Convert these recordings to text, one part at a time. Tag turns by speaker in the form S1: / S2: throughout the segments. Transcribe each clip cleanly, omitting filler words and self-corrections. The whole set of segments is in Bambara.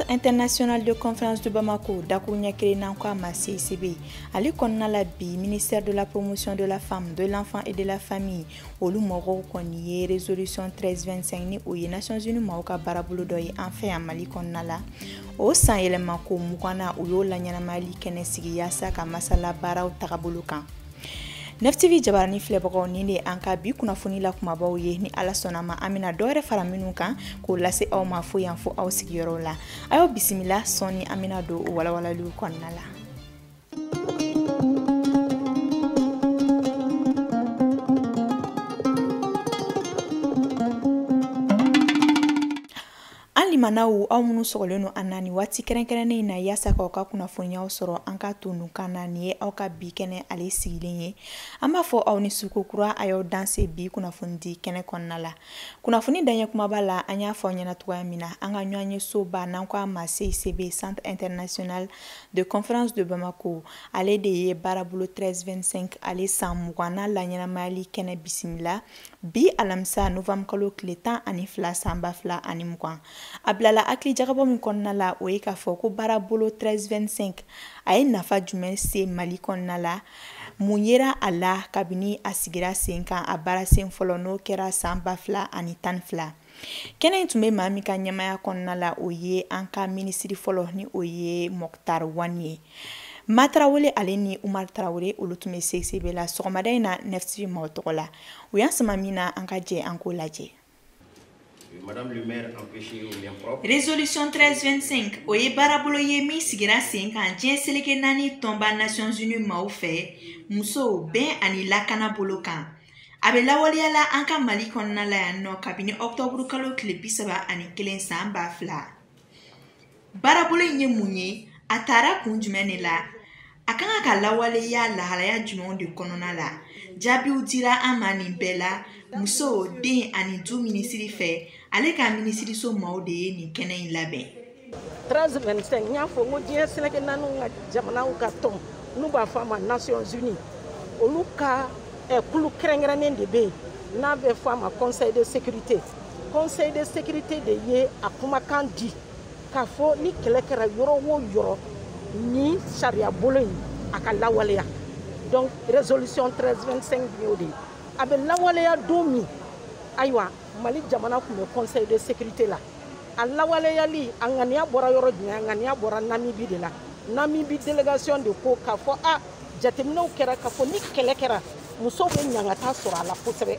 S1: international de conférence de Bamako, Dakounia Kerenankama CICB, Ali Konnalabi, ministère de la promotion de la femme, de l'enfant et de la famille, Olu Moro Konye, résolution 1325 ni Ouye Nations Unies Maoka Barabuludoy, enfin à Mali Konnala. Au sein Elemako Mukana Uyo Lanyana Mali Kenesigi Yasa Kamasala Barao Tarabulukan. Neftivi jabarani filɛbagaw ni de an ka bi kunnafoni la kumabaw ye ni ala sɔnnama an bɛna dɔwɛrɛ fara minnu kan k'o lase aw ma fo yan fo aw sigiyɔrɔ la a y'aw bisimila sɔni an bɛna don o walawalaliw kɔnɔna la. Limanaw aw minnu sɔgɔlen no an na ni waati kɛrɛnkɛrɛnnen na yaasa k'aw ka kunnafoniyaw sɔrɔ an ka to nu kan na ni ye aw ka bi kɛnɛ ale sigilen ye an b'a fɔ aw ni suko kura a y'aw danse bi kunnafoni di kɛnɛ kɔnɔna la kunnafoni daɲɛ kumaba la an y'a fɔ aw ɲɛna cogoya min na an ka ɲɔgɔn ye soba n'an ko a ma CICB Centre International de Conférence de Bamako ale de ye baarabolo 1325 ale san 20 na laɲɛnamayali kɛnɛ bisimila bi alamisa novembre kalo tile 12 san 2020 a bilala hakili jagabɔ min kɔnɔna la o ye k'a fɔ ko baarabolo 1325 a ye nafa jumɛn se Mali kɔnɔna la mun yera a la kabini a sigira sen kan a baara sen fɔlɔ n'o kɛra san 2012 kɛnɛ in tun bɛ maa min ka ɲɛmaya kɔnɔna la o ye an ka minisiri fɔlɔ ni o ye Moktar Wani ye Matrawele ale ni Umar Traore olu tun bɛ CICB la sɔgɔmada in na Neftivi maaw tɔgɔ la o y'an sama min na an ka jɛ an k'o lajɛ.
S2: Madame le maire empêché au lien propre.
S1: Résolution 1325 o ye baarabolo ye min sigira sen kan diɲɛ seleke 4 tɔnba Nations Unies maaw fɛ muso bɛn ani lakana bolo kan a bɛ lawaleya la an ka Mali kɔnɔna la yan nɔ kabini octobre kalo tile 31 san 2000 baarabolo in ye mun ye a taara kun jumɛn de la a kan ka lawaleya lahalaya jumɛnw de kɔnɔna la jaabiw dira an ma nin bɛɛ la muso den ani du minisiri fɛ ale ka minisiri so maaw de ye nin kɛnɛ in labɛn
S3: 1325 y'a fɔ ko diɲɛ seleke naaniw ka jamanaw ka tɔn n'u b'a fɔ a ma Nations Unies olu ka kulu kɛrɛnkɛrɛnnen de bɛ yen n'a bɛ fɔ a ma Conseil de sécurité de ye a kumakan di k'a fɔ ni kɛlɛ kɛra yɔrɔ o yɔrɔ ni sariya bolo in a ka lawaleya donc résolution 1325 y'o de ye a bɛ lawaleya don min ayiwa Mali jamana tun bɛ Conseil de sécurité la a lawaleyali a ŋaniya bɔra yɔrɔ jumɛn a ŋaniya bɔra Namibi de la Namibi délégation de ko k'a fɔ jateminɛw kɛra k'a fɔ ni kɛlɛ kɛra musow bɛ ɲangata sɔrɔ a la kosɛbɛ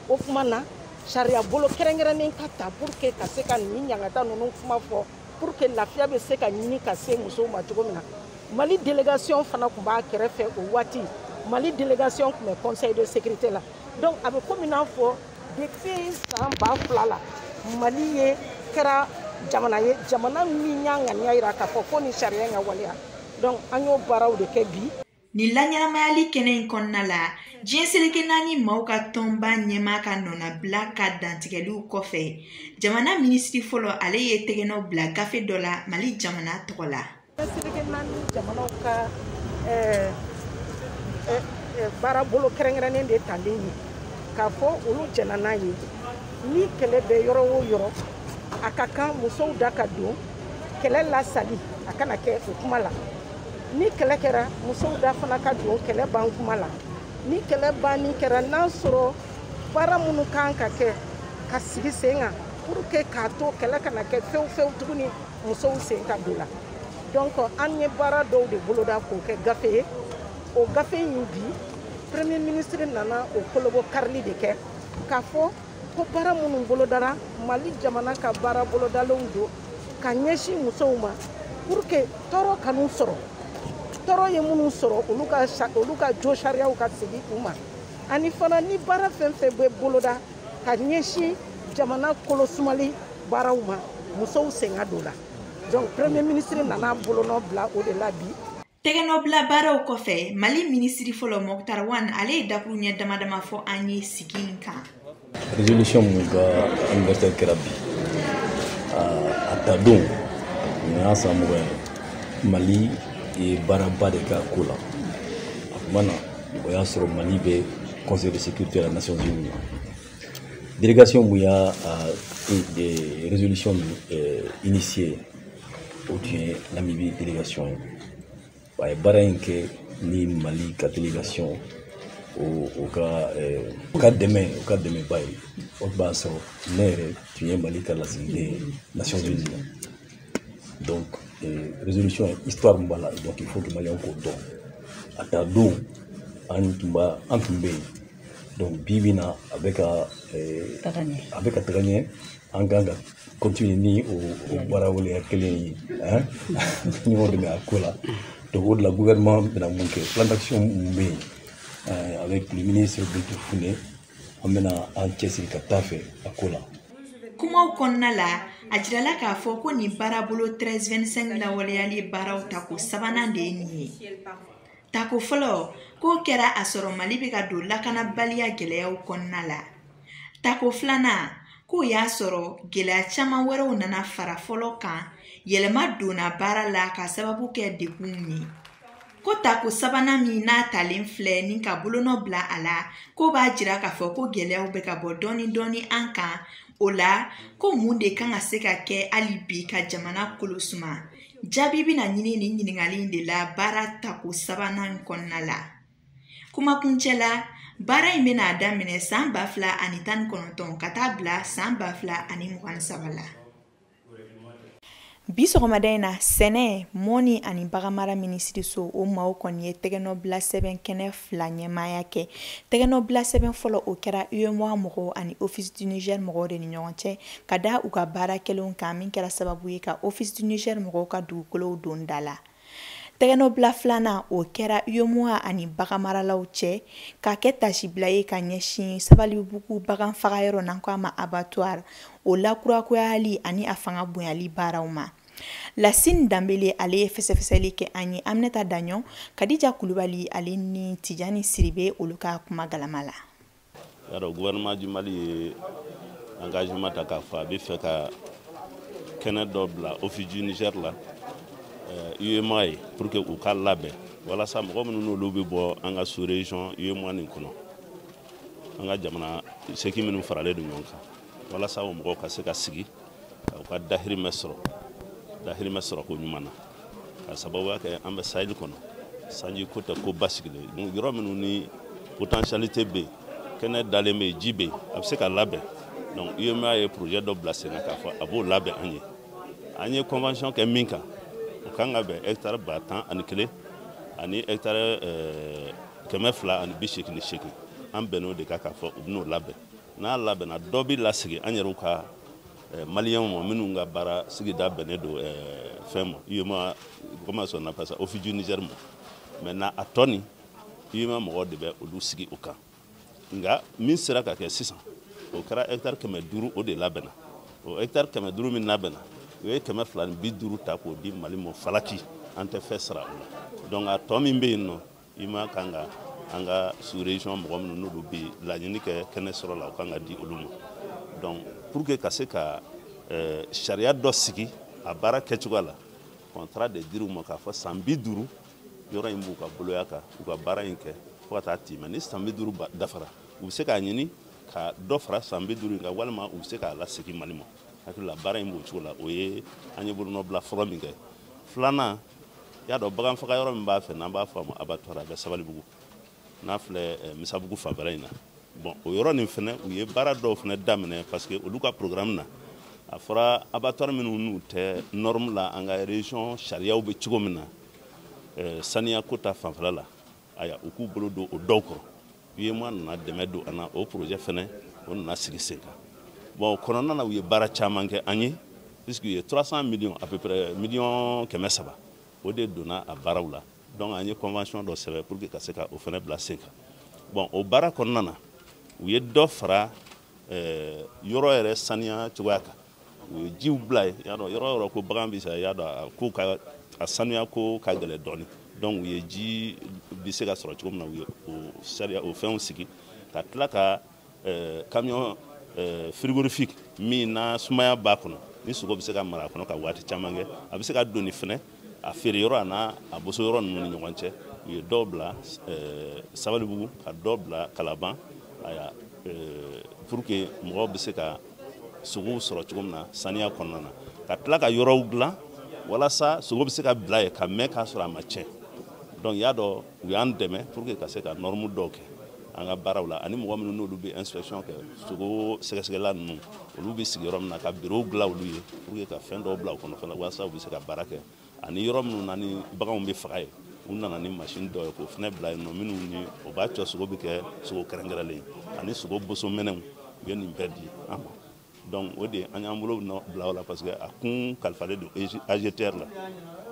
S3: o kuma na sariya bolo kɛrɛnkɛrɛnnen ka ta pour que ka se ka nin ɲangata ninnu kuma fɔ pour que lafiya bɛ se ka ɲini ka se musow ma cogo min na Mali délégation fana tun b'a kɛrɛfɛ o waati Mali délégation tun bɛ Conseil de sécurité la donc a bɛ komi n'a fɔ depuis san 2000 la Mali ye kɛra jamana min y'a ŋaniya yira k'a fɔ ko ni sariya in ka waleya donc an y'o baaraw de kɛ bi.
S1: Ni laɲɛnamayali kɛnɛ in kɔnɔna la diɲɛ seleke 4 maaw ka tɔnba ɲɛmaa ka nɔnabila ka dantigɛliw kɔfɛ jamana minisiri fɔlɔ ale ye tɛgɛnɔ bila gafe dɔ la Mali jamana tɔgɔ la.
S3: Diɲɛ seleke 4 jamanaw ka baarabolo kɛrɛnkɛrɛnnen de talen ye k'a fɔ olu jɛnna n'a ye ni kɛlɛ bɛ yɔrɔ o yɔrɔ a ka kan musow da ka don kɛlɛ lasali a kana kɛ o kuma la ni kɛlɛ kɛra musow da fana ka don kɛlɛ ban kuma la ni kɛlɛ banni kɛra n'a sɔrɔ baara minnu kan ka kɛ ka sigi sen kan pour que k'a to kɛlɛ kana kɛ fewu tuguni musow sen ka don la donc an ye baara dɔw de boloda k'o kɛ gafe ye o gafe in bi premier ministre nana o kolobo karili de kɛ k'a fɔ ko baara minnu bolodara Mali jamana ka baara bolodalenw don ka ɲɛsin musow ma pour que tɔɔrɔ kan'u sɔrɔ tɔɔrɔ ye minnu sɔrɔ olu ka jo sariyaw ka segin u ma ani fana ni baara fɛn fɛn bɛ boloda ka ɲɛsin jamana kolosumali baaraw ma musow sen ka don la donc premier ministre nana bolonɔ bila o de la bi.
S1: Tɛgɛnɔbila baaraw kɔfɛ Mali minisiri fɔlɔ Moktar Wani ale ye dakuru ɲɛ dama fɔ an ye sigi in kan.
S4: Résolution mun ka anniversaire kɛra bi a ta don nin y'a san 20 Mali ye baaraba de k'a ko la a kuma na o y'a sɔrɔ Mali bɛ Conseil de sécurité de la Nations Unies délégation mun y'a résolution initiée o tun ye Namibie délégation ye a ye baara in kɛ ni Mali ka délégation o ka dɛmɛba ye o b'a sɔrɔ ne yɛrɛ tun ye Mali ka lasigiden ye Nations Unies la donc résolution histoire min b'a la donc il faut que Maliyɛnw k'o dɔn a taa don an tun bɛ yen donc bi bi in na a bɛ ka taga ɲɛ an kan ka continuer ni o baara waleya kelen ye ɲɔgɔn dɛmɛ a ko la donc o de la gouvernement bɛna mun kɛ plan d'action mun bɛ yen avec le ministre Bintou Founé an bɛna an cɛsiri ka taa fɛ a ko la.
S1: Kumaw kɔnɔna la a jirala k'a fɔ ko nin baarabolo 1325 lawaleyali baaraw tako sabanan de ye nin ye. Tako fɔlɔ k'o kɛra a sɔrɔ Mali bɛ ka don lakanabaliya gɛlɛyaw kɔnɔna la. Tako filanan k'o y'a sɔrɔ gɛlɛya caman wɛrɛw nana fara fɔlɔ kan yɛlɛma donna baara la ka sababu kɛ degun ye. Ko tako sabanan min n'a talen filɛ ni ka bolonɔ bila a la ko b'a jira k'a fɔ ko gɛlɛyaw bɛ ka bɔ dɔɔni dɔɔni an kan. O la ko mun de kan ka se ka kɛ hali bi ka jamana kolosuma. Jaabi bɛna ɲini nin ɲininkali de la baara tako sabanan kɔnɔna la. Kumakuncɛ la baara in bɛna daminɛ san 2019 ka taa bila san 2023 la. Bi sɔgɔmada in na sɛnɛ mɔni ani baganmara minisiriso o maaw kɔni ye tɛgɛnɔbila sɛbɛn kɛnɛ 2 ɲɛmaaya kɛ. Tɛgɛnɔbila sɛbɛn fɔlɔ o kɛra UEMOA mɔgɔw ani Office du Niger mɔgɔw de ni ɲɔgɔn cɛ ka da u ka baara kɛlenw kan min kɛra sababu ye ka Office du Niger mɔgɔw ka dugukolow don da la. Tɛgɛnɔbila filanan o kɛra UEMOA ani baganmaralaw cɛ ka kɛ tasibila ye ka ɲɛsin Sabalibugu bagan fagayɔrɔ n'an ko a ma abattoir o lakurakurayali ani a fanga bonyali baaraw ma. Lasine Dambele ale ye fɛsɛfɛsɛli kɛ an ye Aminata Daɲon, Kadija Kulubali ale ni Tijani Siribe olu ka kuma galama la.
S5: Alors gouvernement du Mali ye engagement ta k'a fɔ a bɛ fɛ ka kɛnɛ dɔ bila Office du Niger la UEMOA ye pour que u ka labɛn walasa mɔgɔ minnu n'olu bɛ bɔ an ka sous région UEMOA nin kɔnɔ an ka jamana seki minnu faralen don ɲɔgɔn kan walasa o mɔgɔw ka se ka sigi u ka dahirimɛ sɔrɔ ko ɲuman na ka sababuya kɛ an bɛ Sahel kɔnɔ sanji ko tɛ ko basigilen yɔrɔ minnu ni potentialité bɛ yen kɛnɛ dalen bɛ yen ji bɛ yen a bɛ se ka labɛn donc UEMOA ye projet dɔ bila sen kan k'a fɔ a b'o labɛn an ye convention kɛ min kan o kan ka bɛn hectare 111 ani hectare 288 an bɛnn'o de kan k'a fɔ u bɛn'o labɛn n'a labɛnna dɔ bɛ lasigi an yɛrɛw ka Maliens ma minnu ka baara sigida bɛnnen don fɛn ma UEMOA comment on appelle ça Office du Niger ma maintenant a tɔ nin UEMOA mɔgɔw de bɛ olu sigi o kan nka min sera ka kɛ sisan o kɛra hectare 500 o de labɛnna o hectare 500 min labɛnna o ye 250 ta k'o di Mali ma falaki an tɛ fɛn sara o la donc a tɔ min bɛ yen nɔ UEMOA kan ka an ka sous région mɔgɔ minnu n'olu bɛ laɲini kɛ kɛnɛ sɔrɔ la o kan ka di olu ma donc pour que ka se ka sariya dɔ sigi a baara kɛcogoya la contrat de dir'u ma k'a fɔ san 50 yɔrɔ in b'u ka boloya kan u ka baara in kɛ fo ka taa timɛ ni san 50 dafara u bɛ se k'a ɲini ka dɔ fara san 50 in kan walima u bɛ se k'a lasegin Mali ma hakili la baara in b'o cogo la o ye an ye bolonɔbila fɔlɔ min kɛ filanan y'a dɔn bagan faga yɔrɔ min b'a fɛ n'an b'a fɔ a ma abattoir a bɛ Sabalibugu n'a filɛ Misabugu fanfɛla in na bon o yɔrɔ nin fɛnɛ u ye baara dɔw fɛnɛ daminɛ parce que olu ka programme na a fɔra abattoir minnu n'u tɛ norme la an ka région sariyaw bɛ cogo min na saniya ko ta fanfɛla la aya u k'u bolo don o dɔw kɔrɔ UEMOA nana dɛmɛ don an na o projet fɛnɛ o nana sigi sen kan bon o kɔnɔna na u ye baara caman kɛ an ye puisque u ye 300 millions à peu près millions 300 o de donna a baaraw la donc an ye convention dɔ sɛbɛn pour que ka se ka o fɛnɛ bila sen kan bon o baara kɔnɔna na u ye dɔ fara yɔrɔ yɛrɛ saniya cogoya kan u ye jiw bila ye y'a dɔn yɔrɔ yɔrɔ ko bagan bɛ sa y'a dɔn a saniya ko ka gɛlɛn dɔɔni donc u ye ji bɛ se ka sɔrɔ cogo min na u ye o sariya o fɛnw sigi ka tila ka camion frigorifique min na sumaya b'a kɔnɔ ni sogo bɛ se ka mara a kɔnɔ ka waati caman kɛ a bɛ se ka donni fɛnɛ a feere yɔrɔ a n'a a boso yɔrɔ ninnu ni ɲɔgɔn cɛ u ye dɔw bila Sabalibugu ka dɔw bila Kalaban aya pour que mɔgɔw bɛ se ka sogow sɔrɔ cogo min na saniya kɔnɔna na ka tila ka yɔrɔw dilan walasa sogo bɛ se ka bila yen ka mɛn k'a sɔrɔ a ma tiɲɛ donc y'a dɔn u y'an dɛmɛ pour que ka se ka norme dɔw kɛ an ka baaraw la ani mɔgɔ minnu n'olu bɛ inspection kɛ sogo sɛgɛsɛgɛla ninnu olu bɛ sigi yɔrɔ min na ka bureau dilan olu ye pour que ka fɛn dɔw bila u kɔnɔ fana walasa u bɛ se ka baara kɛ ani yɔrɔ minnu na ni baganw bɛ faga ye u nana ni machine dɔw ye k'o fana bila yen nɔ minnu ni o b'a to sogo bɛ kɛ sogo kɛrɛnkɛrɛnlen ani sogo bosonmɛnɛw u ye nin bɛɛ di an ma donc o de an y'an bolo bila o la parce que a kun kalifalen don AGTR la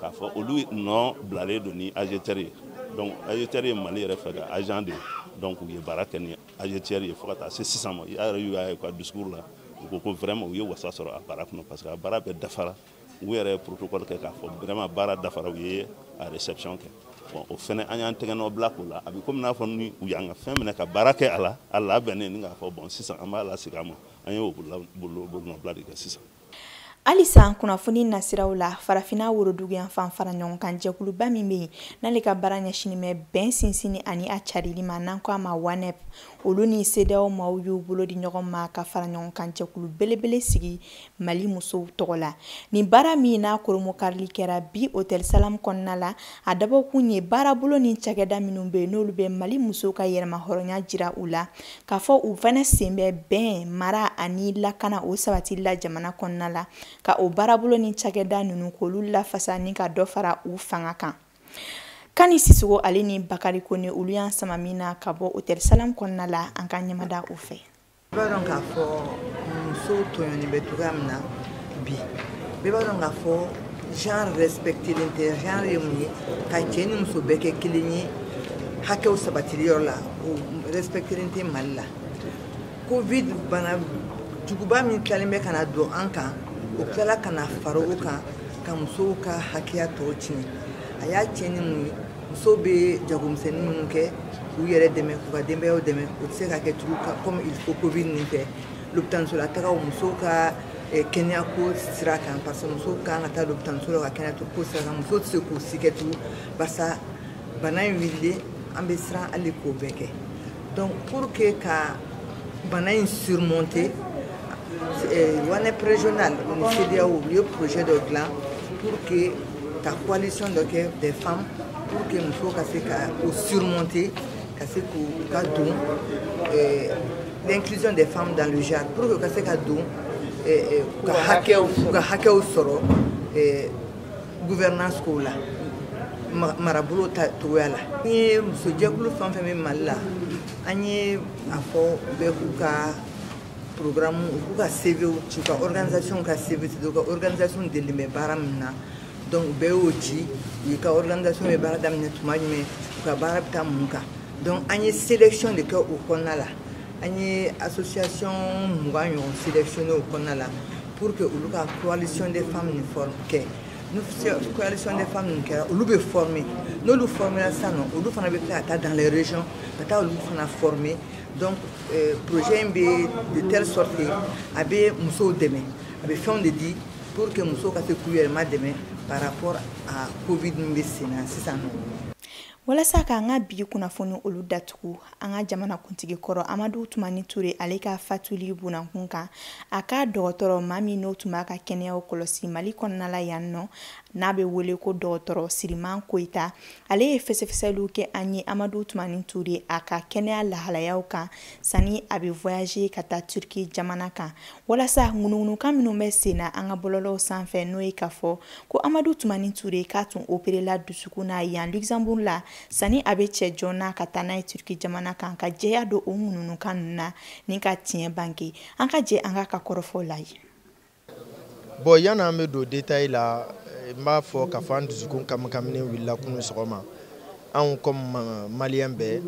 S5: k'a fɔ olu nɔ bilalen don ni AGTR ye donc AGTR ye Mali yɛrɛ fɛ ka agent de donc u ye baara kɛ ni AGTR ye fo ka taa se sisan ma yɛrɛ y'u y'a ye ka discours la u ko ko vraiment u ye wasa sɔrɔ a baara kɔnɔ parce que a baara bɛɛ dafara u yɛrɛ ye protocole kɛ k'a fɔ vraiment baara dafara u ye a réception kɛ bon o fɛnɛ an y'an tɛgɛ nɔ bila k'o la a bɛ komi n'a fɔ ni u y'an ka fɛn minɛ ka baara kɛ a la a labɛnnen ni k'a fɔ bon sisan an b'a lasegin a ma an y'o bolonɔbila de kɛ sisan.
S1: Halisa kunnafoni nasiraw la farafina worodugu yan fan fara ɲɔgɔn kan jɛkuluba min bɛ yen n'ale ka baara ɲɛsinnen bɛ bɛn sinsinni ani a carili ma n'an ko a ma WANEP olu ni CEDEAO maaw y'u bolo di ɲɔgɔn ma ka fara ɲɔgɔn kan jɛkulu belebele sigi Mali musow tɔgɔ la nin baara min n'a koromokarili kɛra bi hôtel Salam kɔnɔna la a dabɔkun ye baarabolo ni cakɛda minnu bɛ yen n'olu bɛ Mali musow ka yɛrɛma hɔrɔnya jira u la k'a fɔ u fana sen bɛ bɛn mara ani lakana o sabatili la jamana kɔnɔna la ka o baarabolo ni cakɛda ninnu k'olu lafasa ni ka dɔ fara u fanga kan. Kani Sisogo ale ni Bakari Kone olu y'an sama min na ka bɔ hôtel Salam kɔnɔna la an ka ɲɛmada u fɛ.
S6: Bɛɛ b'a dɔn k'a fɔ musow tɔɲɔni bɛ cogoya min na bi bɛɛ b'a dɔn k'a fɔ genre respectelen tɛ genre ye mun ye ka cɛ ni muso bɛɛ kɛ kelen ye hakɛw sabatiliyɔrɔ la o respectelen tɛ Mali la covid bana juguba min tilalen bɛ ka na don an kan o tilala ka na fara o kan ka musow ka hakɛya tɔw tiɲɛ a y'a tiɲɛ ni mun ye musow bɛ jagomisɛnnin minnu kɛ k'u yɛrɛ dɛmɛ k'u ka denbayaw dɛmɛ o tɛ se ka kɛ tugu comme il faut covid nin fɛ lopitanisola tagaw musow ka kɛnɛyako sira kan parce que musow kan ka taa lopitaniso la ka kɛnɛyako sira kan musow tɛ se k'u si kɛ tugun barisa bana in wililen an bɛ siran hali k'o bɛɛ kɛ donc pour que ka bana in surmonter WANEP régional ni CEDEAO u ye projet dɔ dilan pour que ka coalition dɔ kɛ des femmes pour que musow ka se ka o surmonter ka se k'u ka don l'inclusion des femmes dans le genre pour que ka se ka don ka hakɛw sɔrɔ gouvernance kow la marabolo togoya la an ye musojɛkulu fɛn fɛn bɛ Mali la an ye a fɔ bɛɛ k'u ka programme u k'u ka CV ci u ka organisation ka CV ci u ka organisation delilen bɛ baara min na donc u bɛɛ y'o ci u ka organisation bɛ baara daminɛ tuma jumɛn u ka baara bɛ taa mun kan donc an ye sélection de kɛ o kɔnɔna la an ye association 20 ɲɔgɔn sélectionné o kɔnɔna la pour que olu ka coalition des femmes ni forme kɛ ni coalition des femmes nin kɛra olu bɛ former n'olu formera sisan nɔ olu fana bɛ tila ka taa dans les régions ka taa olu fana former donc projet in bɛ de telle sorte que a bɛ musow dɛmɛ a bɛ fɛnw de di pour que musow ka se k'u yɛrɛma dɛmɛ par rapport à covid min bɛ sen na sisan nɔ.
S1: Walasa k'an ka bi kunnafoni olu datugu an ka jamana kuntigi kɔrɔ Amadu Tumani Ture ale ka fatuli bunankun kan a ka dɔgɔtɔrɔ maa min n'o tun b'a ka kɛnɛyaw kɔlɔsi Mali kɔnɔna la yan nɔ n'a bɛ wele ko dɔgɔtɔrɔ Siriman Koyita ale ye fɛsɛfɛsɛliw kɛ an ye Amadu Tumani Ture a ka kɛnɛya lahalayaw kan sani a bɛ voyager ka taa Turki jamana kan walasa ŋunuŋunukan minnu bɛ sen na an ka bɔlɔlɔw sanfɛ n'o ye k'a fɔ ko Amadu Tumani Ture k'a tun opérela dusukun na yan Luxembourg la sani a bɛ cɛ joona ka taa n'a ye Turki jamana kan ka jɛya don o ŋunuŋunukan ninnu na ni ka tiɲɛ bange an ka jɛ an ka kɔrɔfɔ la ye.
S7: Bon yanni an bɛ don détail la n b'a fɔ k'a fɔ an dusukun kamikaminen wulila kunun sɔgɔma anw comme malien bɛɛ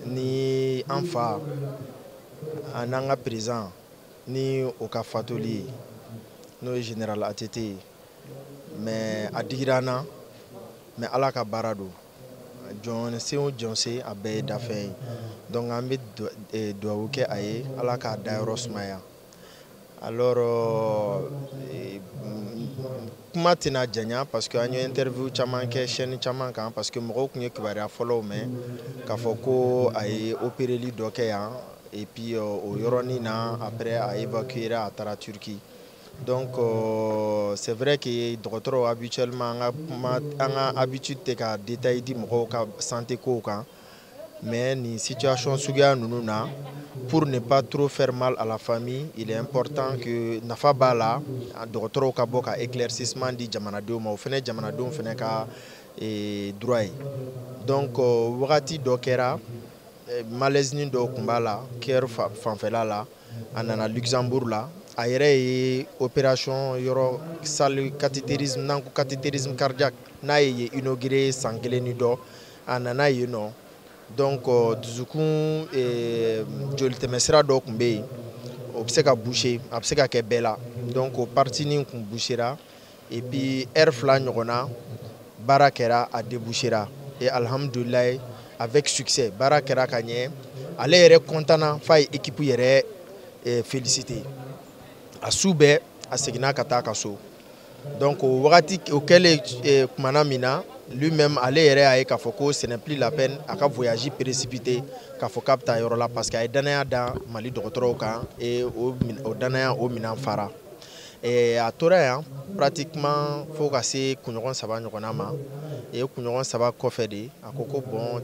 S7: ni an fa a n'an ka président ni o ka fatuli n'o ye général ATT ye mais a digira an na mais Ala ka baara don jɔnsen o jɔnsen a bɛɛ ye dafɛn ye donc an bɛ duwawu kɛ a ye Ala k'a dayɔrɔ sumaya alors kuma tɛna janya parce que an ye interview caman kɛ chaîne caman kan parce que mɔgɔw tun ye kibaruya fɔlɔw mɛn k'a fɔ ko a ye opéreli dɔ kɛ yan et puis o yɔrɔnin na après a évacuera a taara Turki Donc c'est vrai que docteur habituellement anga habitude te ka détail di mɔgɔw ka santé ko kan, mais ni situation suguya nunu na, pour ne pas trop faire mal à la famille, il est important que nafa b'a la docteur ka bɔ ka éclaircissement di jamanadenw ma, o fɛnɛ jamanadenw fɛnɛ ka droit ye. Donc wagati dɔ kɛra malaise dɔ kun b'a la cœur fanfɛla la, a nana Luxembourg la, a yɛrɛ ye opération yɔrɔ salle cathétérisme, n'an ko cathétérisme cardiaque, n'a ye inauguré san kelen ni dɔ, a nana yen nɔ. Donc dusukun jolitɛmɛsira dɔ kun bɛ yen, o bɛ se ka boucher, a bɛ se ka kɛ bɛɛ la. Donc o partie nin kun bouchera, et puis heure fila ɲɔgɔnna baara kɛra, a débouchera, et alhamdoulilahi avec succès. Baara kɛra ka ɲɛ, ale yɛrɛ content fa ye équipe yɛrɛ félicité. A su bɛɛ a seginna ka taa ka so. Donc o wagati o kɛlen kumana min na, lui-même ale yɛrɛ y'a ye k'a fɔ ko ce n'est plus la peine a ka voyage précipité k'a fɔ k'a bɛ taa yɔrɔ la, parce que a ye danaya da Mali dɔgɔtɔrɔw kan, et o danaya o minɛn fara. A tora yan pratiquement fo ka se kunɲɔgɔn 3 ɲɔgɔnna ma, et kunɲɔgɔn 3 kɔfɛ de a ko ko bon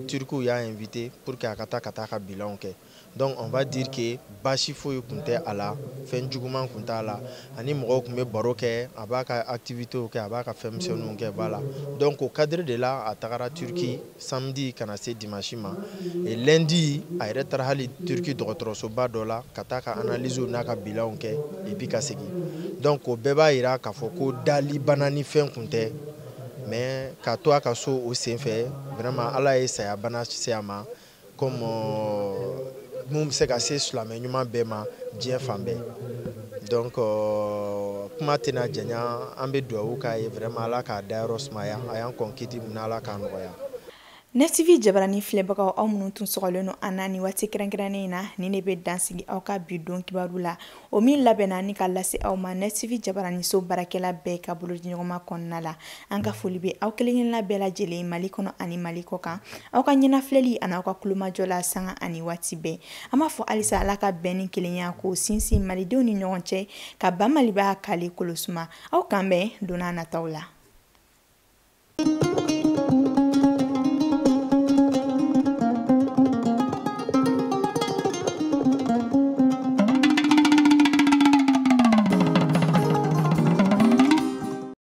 S7: Turkiw y'a invité pour que a ka taa ka bilan kɛ. Donc on va dire que baasi foyi kun tɛ a la, fɛn juguman kun t'a la, ani mɔgɔw kun bɛ baro kɛ, a b'a ka activités kɛ, a b'a ka fɛn misɛnninw kɛ, voilà. Donc au cadre de la a tagara Turki samedi kana se dimanche ma, et lundi a yɛrɛ taara hali Turki dɔgɔtɔrɔsoba dɔ la ka taa ka analysew n'a ka bilanw kɛ, et puis ka segin. Donc o bɛɛ b'a yira k'a fɔ ko dali bana ni fɛn kun tɛ, mais ka to a ka so o senfɛ, vraiment ala ye saya bana se a ma, comme mun bɛ se ka se silamɛ ɲuman bɛɛ ma diɲɛ fan bɛɛ. Donc kuma tɛna janya, an bɛ dugawu k'a ye vraiment ala k'a dayɔrɔ sumaya, a y'an kɔn kiti mun na ala k'a nɔgɔya.
S1: Net TV jabarani filɛbagaw aw minnu tun sɔgɔlen no an na ni waati kɛrɛnkɛrɛnnen in na, ni ne bɛ dansigi aw ka bi don kibaru la. O min labɛnna ni ka lase aw ma Net TV jabarani so baarakɛla bɛɛ ka bolo di ɲɔgɔnma kɔnɔna la. An ka foli bɛ aw kelenkelenna bɛɛ lajɛlen Mali kɔnɔ ani Mali kɔ kan. Aw ka ɲɛnafilɛli ani aw ka kulomajɔ la sanga ani waati bɛɛ. An b'a fɔ halisa ala ka bɛn ni kelenya ko sinsin malidenw ni ɲɔgɔn cɛ, ka ban Malibaya kale kolosuma. Aw kan bɛn donna nataw la.